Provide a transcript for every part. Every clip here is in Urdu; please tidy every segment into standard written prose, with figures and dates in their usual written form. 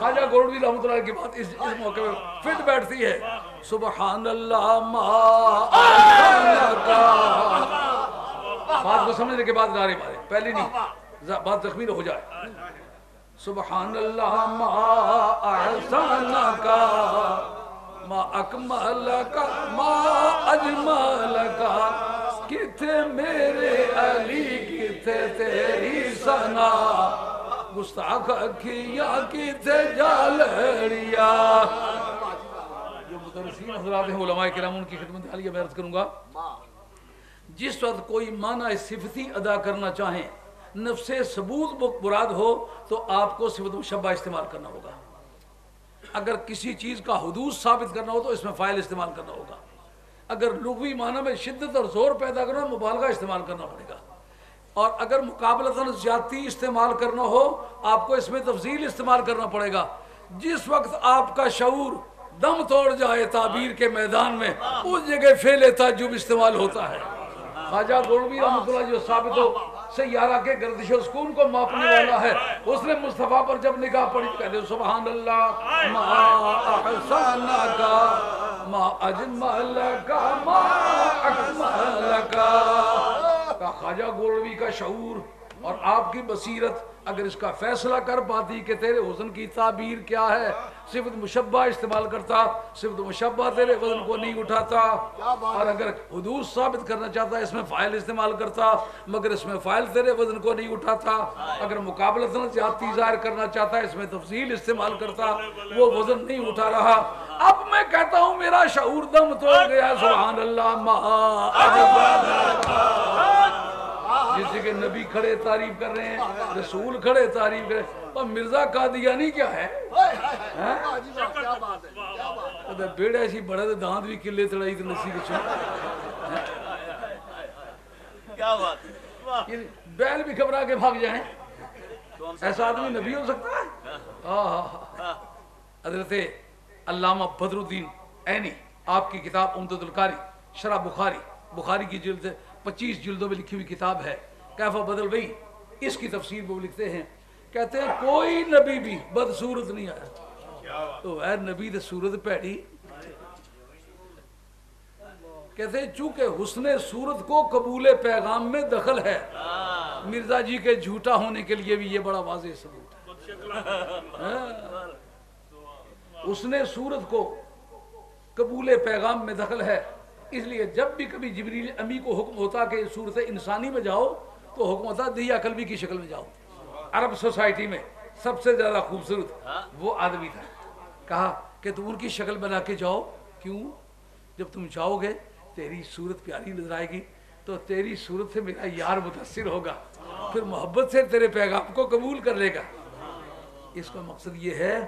خواجہ گولڈوی رحمۃ اللہ کی بات اس موقع میں فٹ بیٹھتی ہے. سبحان اللہ ما بات کو سمجھنے کے بعد نعرے مارے, پہلی نہیں بات زخمی نہ ہو جائے. سبحان اللہ ما احسنک ما اکملک ما اجملک, کتھے میرے علی کتھے تیری ثنا, گستاخ اکھیاں کتھے جالڑیا. جو مدرسین حضرات ہیں علماء کرام ان کی خدمت عالیہ میں عرض کروں گا, جس وقت کوئی معنی صفتی ادا کرنا چاہیں, نفس ثبوت مراد ہو تو آپ کو صفت مشبہ استعمال کرنا ہوگا. اگر کسی چیز کا حدوث ثابت کرنا ہو تو اس میں فاعل استعمال کرنا ہوگا. اگر لغوی معنی میں شدت اور زور پیدا کرنا ہو مبالغہ استعمال کرنا پڑے گا. اور اگر مقابلتاً زیادتی استعمال کرنا ہو آپ کو اس میں تفضیل استعمال کرنا پڑے گا. جس وقت آپ کا شعور دم توڑ جائے تعبیر کے میدان میں, اس جگہ فعل تعجب استعمال ہوتا ہے. خواجہ گولڈوی رحمۃ اللہ جو ثابت ہو سیارہ کے گردش و سکون کو ماپنے والا ہے, اس نے مصطفیٰ پر جب نگاہ پڑی کہتے سبحان اللہ ما احسنک ما اجملک ما اکملک. خواجہ گولڈوی کا شعور اور آپ کی بصیرت اگر اس کا فیصلہ کر پاتی کہ تیرے حسن کی تعبیر کیا ہے, صفت مشبہ استعمال کرتا, صفت مشبہ تیرے وزن کو نہیں اٹھاتا. اور اگر حدوث ثابت کرنا چاہتا اس میں فاعل استعمال کرتا, مگر اس میں فاعل تیرے وزن کو نہیں اٹھاتا. اگر مقابلتاً زیادتی ظاہر کرنا چاہتا اس میں تفصیل استعمال کرتا, وہ وزن نہیں اٹھا رہا. اب میں کہتا ہوں میرا شعور دم توڑ گیا. سبحان اللہ ما جس جگہ نبی کھڑے تعریف کر رہے ہیں, رسول کھڑے تعریف کر رہے ہیں, اور مرزا قادیانی کیا ہے, بیڑے ایسی بڑے دانت بھی کلے تڑائی تو نسی کے چھوڑ, بیل بھی گھبرا کے بھاگ جائیں. ایسا آدمی نبی ہو سکتا ہے؟ حضرت علامہ بدر الدین عینی آپ کی کتاب عمدۃ القاری شرح بخاری کی جلد 25 جلدوں میں لکھی ہوئی کتاب ہے کیف بدل بھئی, اس کی تفسیر وہ لکھتے ہیں, کہتے ہیں کوئی نبی بھی بدصورت نہیں آیا. تو اے نبی دے صورت پیڑی, کہتے ہیں چونکہ حسن صورت کو قبول پیغام میں دخل ہے. مرزا جی کے جھوٹا ہونے کے لیے بھی یہ بڑا واضح ثبوت ہے. حسن صورت کو قبول پیغام میں دخل ہے, اس لیے جب بھی کبھی جبریل امی کو حکم ہوتا کہ صورت انسانی میں جاؤ تو حکم ہوتا دیا کلبی کی شکل میں جاؤ. عرب سوسائٹی میں سب سے زیادہ خوبصورت وہ آدمی تھا. کہا کہ تم ان کی شکل بنا کے جاؤ. کیوں؟ جب تم جاؤ گے تیری صورت پیاری نظر آئے گی تو تیری صورت سے میرا یار متاثر ہوگا, پھر محبت سے تیرے پیغام کو قبول کر لے گا. اس کا مقصد یہ ہے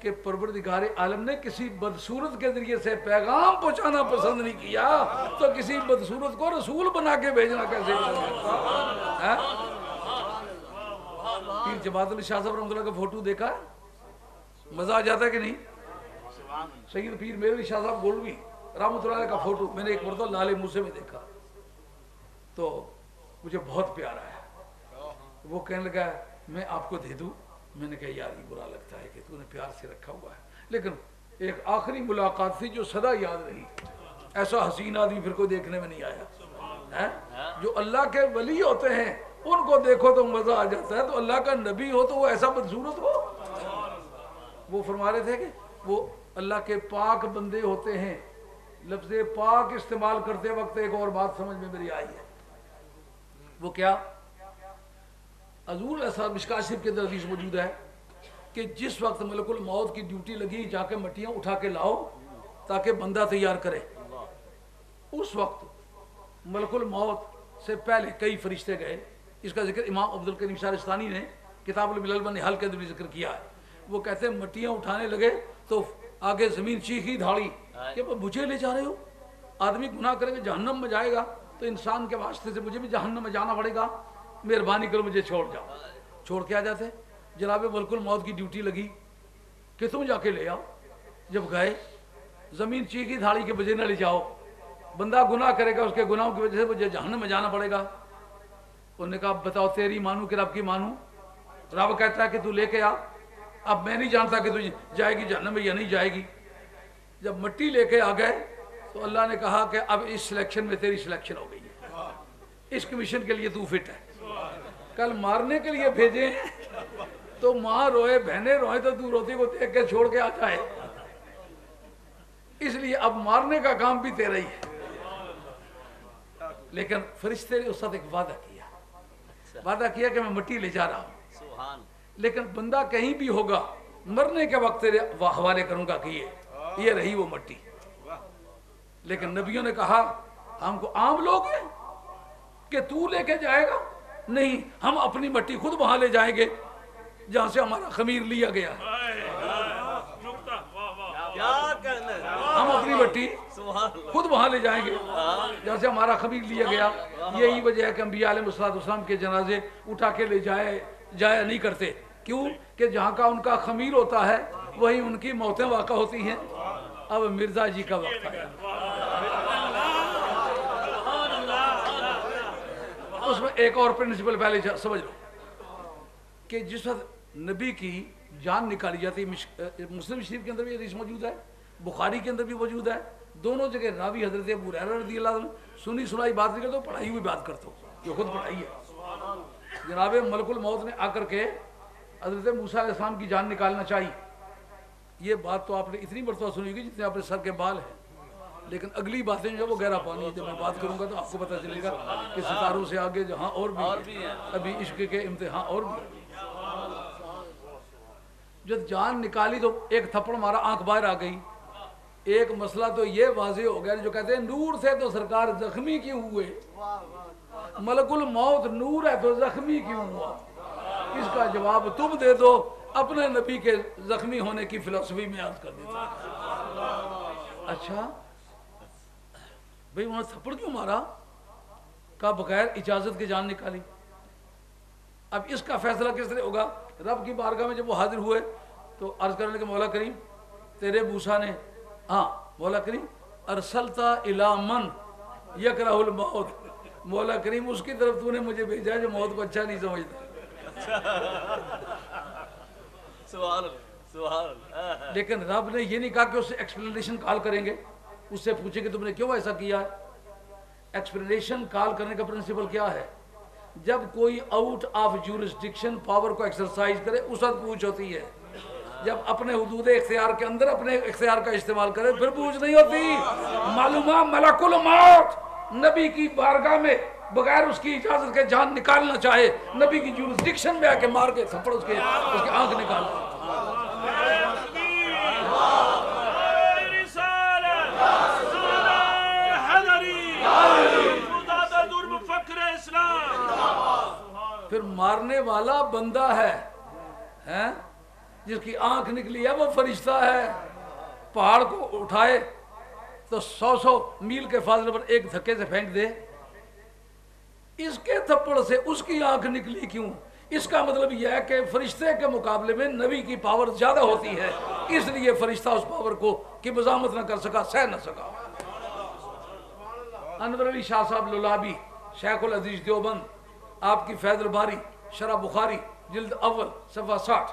کہ پروردگار عالم نے کسی بدصورت کے ذریعے سے پیغام پہنچانا پسند نہیں کیا, تو کسی بدصورت کو رسول بنا کے بھیجنا کیسے ہے؟ پیر جماعت علی شاہ صاحب رحمۃ اللہ کا فوٹو دیکھا, مزہ آ جاتا ہے کہ نہیں؟ سید پیر میروی شاہ صاحب گولڈوی رحمۃ اللہ کا فوٹو میں نے ایک مرتبہ لال موسے میں دیکھا تو مجھے بہت پیارا ہے. وہ کہنے لگا میں آپ کو دے دوں. میں نے کہا یار یہ برا لگتا ہے کہ تو نے پیار سے رکھا ہوا ہے, لیکن ایک آخری ملاقات تھی جو سدا یاد رہی. ایسا حسین آدمی پھر کوئی دیکھنے میں نہیں آیا. جو اللہ کے ولی ہوتے ہیں ان کو دیکھو تو مزہ آ جاتا ہے, تو اللہ کا نبی ہو تو وہ ایسا بدصورت ہو. وہ فرما رہے تھے کہ وہ اللہ کے پاک بندے ہوتے ہیں. لفظ پاک استعمال کرتے وقت ایک اور بات سمجھ میں میری آئی ہے. وہ کیا؟ حضور ایسا مشکاۃ شریف کے اندر حدیث موجود ہے کہ جس وقت ملک الموت کی ڈیوٹی لگی جا کے مٹیاں اٹھا کے لاؤ تاکہ بندہ تیار کرے, اس وقت ملک الموت سے پہلے کئی فرشتے گئے. اس کا ذکر امام عبد الکریم شارستانی نے کتاب الملل و نحال کے اندر بھی ذکر کیا ہے. وہ کہتے ہیں مٹیاں اٹھانے لگے تو آگے زمین چیخی دھاڑی کہ مجھے لے جا رہے ہو, آدمی گناہ کرے گا جہنم میں جائے گا تو انسان کے واسطے سے مجھے بھی جہنم میں جانا پڑے گا, مہربانی کرو مجھے چھوڑ جاؤ. چھوڑ کے آ جاتے, جناب ملک الموت کی ڈیوٹی لگی کہ تم جا کے لے آؤ. جب گئے زمین چیخی دھاڑی کے بجے نہ لے جاؤ, بندہ گناہ کرے گا اس کے گناہوں کی وجہ سے مجھے جہنم میں جانا پڑے گا. انہوں نے کہا بتاؤ تیری مانوں کہ رب کی مانوں؟ رب کہتا ہے کہ تو لے کے آ. اب میں نہیں جانتا کہ تو جائے گی جہنم میں یا نہیں جائے گی. جب مٹی لے کے آ گئے تو اللہ نے کہا کہ اب اس سلیکشن میں تیری سلیکشن ہو گئی ہے, اس کمیشن کے لیے تو فٹ ہے. کل مارنے کے لیے بھیجے تو ماں روئے بہنیں روئے تو تو روتی کو دیکھ کے چھوڑ کے آ جائے. اس لیے اب مارنے کا کام بھی تیرا ہی ہے. لیکن فرشتے نے اس ساتھ ایک وعدہ کیا کہ میں مٹی لے جا رہا ہوں, لیکن بندہ کہیں بھی ہوگا مرنے کے وقت تیرے حوالے کروں گا کہ یہ رہی وہ مٹی. لیکن نبیوں نے کہا ہم کو عام لوگ ہیں کہ تو لے کے جائے گا, نہیں, ہم اپنی مٹی خود وہاں لے جائیں گے جہاں سے ہمارا خمیر لیا گیا ہے. ہم اپنی مٹی خود وہاں لے جائیں گے جہاں سے ہمارا خمیر لیا گیا. یہی وجہ ہے کہ انبیاء علیہ السلام کے جنازے اٹھا کے لے جایا نہیں کرتے. کیوں کہ جہاں کا ان کا خمیر ہوتا ہے وہیں ان کی موتیں واقع ہوتی ہیں. اب مرزا جی کا وقت آیا. اس میں ایک اور پرنسپل پہلے سمجھ لو کہ جس وقت نبی کی جان نکالی جاتی, مسلم شریف کے اندر بھی حدیث موجود ہے, بخاری کے اندر بھی موجود ہے, دونوں جگہ راوی حضرت ابو ہریرہ رضی اللہ عنہ سنی سنائی بات نہیں کرتا, پڑھائی ہوئی بات کرتا ہوں, جو خود پڑھائی ہے. جناب ملک الموت نے آ کر کے حضرت موسیٰ علیہ السلام کی جان نکالنا چاہیے. یہ بات تو آپ نے اتنی مرتبہ سنی ہوگی جتنے اپنے سر کے بال ہیں, لیکن اگلی باتیں جو ہے وہ گہرا پانی ہے. جب میں بات کروں گا تو آپ کو پتہ چلے گا کہ ستاروں سے آگے جہاں اور بھی ہے, ابھی عشق کے امتحان اور بھی. جب جان نکالی تو ایک تھپڑ مارا, آنکھ باہر آ گئی. ایک مسئلہ تو یہ واضح ہو گیا جو کہتے ہیں نور سے تو سرکار زخمی کیوں ہوئے, ملک الموت نور ہے تو زخمی کیوں ہوا. اس کا جواب تم دے دو, اپنے نبی کے زخمی ہونے کی فلسفی میں یاد کر دیتا. اچھا بھئی انہوں نے تھپڑ کیوں مارا, کا بغیر اجازت کی جان نکالی. اب اس کا فیصلہ کس طرح ہوگا؟ رب کی بارگاہ میں جب وہ حاضر ہوئے تو عرض کرنے کے مولا کریم تیرے موسیٰ نے, ہاں مولا کریم ارسلتا الی من یکرہ الموت, مولا کریم اس کی طرف تو نے مجھے بھیجا ہے جو موت کو اچھا نہیں سمجھتا. لیکن رب نے یہ نہیں کہا کہ اس سے ایکسپلینیشن کال کریں گے, اس سے پوچھیں کہ تم نے کیوں ایسا کیا ہے. ایکسپلینیشن کال کرنے کا پرنسپل کیا ہے؟ جب کوئی آؤٹ آف جورسڈکشن پاور کو ایکسرسائز کرے اس وقت پوچھ ہوتی ہے. جب اپنے حدود اختیار کے اندر اپنے اختیار کا استعمال کرے پھر پوچھ نہیں ہوتی. معلومہ ملک الموت نبی کی بارگاہ میں بغیر اس کی اجازت کے جان نکالنا چاہے, نبی کی جورسڈکشن میں آ کے مار کے تھپڑ اس کی آنکھ نکال. پھر مارنے والا بندہ ہے جس کی آنکھ نکلی ہے, وہ فرشتہ ہے. پہاڑ کو اٹھائے تو 100 میل کے فاصلے پر ایک دھکے سے پھینک دے. اس کے تھپڑ سے اس کی آنکھ نکلی کیوں؟ اس کا مطلب یہ ہے کہ فرشتے کے مقابلے میں نبی کی پاور زیادہ ہوتی ہے, اس لیے فرشتہ اس پاور کو کی مزاحمت نہ کر سکا, سہ نہ سکا. انور علی شاہ صاحب لولابی شیخ العزیز دیوبند, آپ کی فیض الباری شرح بخاری جلد اول صفحہ 60,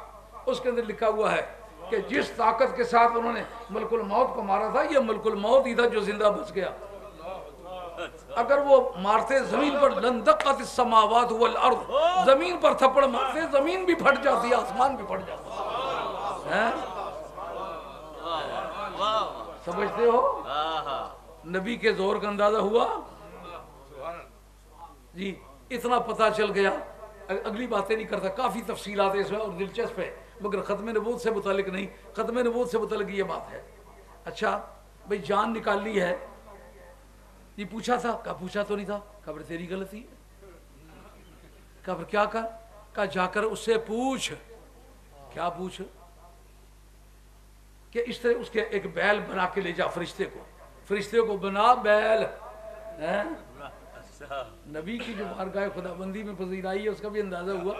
اس کے اندر لکھا ہوا ہے کہ جس طاقت کے ساتھ انہوں نے ملک الموت کو مارا تھا یہ ملک الموت ہی تھا جو زندہ بچ گیا. اگر وہ مارتے زمین پر لندقت السماوات والارض, زمین پر تھپڑ مارتے زمین بھی پھٹ جاتی, آسمان بھی پھٹ جاتا. سمجھتے ہو نبی کے زور کا اندازہ ہوا جی. اتنا پتہ چل گیا, اگلی باتیں نہیں کرتا, کافی تفصیلات اس میں اور دلچسپ ہے, مگر ختم نبوت سے متعلق نہیں. ختم نبوت سے متعلق یہ بات ہے. اچھا بھئی جان نکالنی ہے, یہ پوچھا تھا, کہا پوچھا تو نہیں تھا, کہا تیری غلطی ہے. کہا کیا کر, کہا جا کر اس سے پوچھ. کیا پوچھ؟ کہ اس طرح اس کے ایک بیل بنا کے لے جا فرشتے کو بنا بیل. نبی کی جو بارگاہ خدا بندی میں پذیرائی ہے اس کا بھی اندازہ ہوا.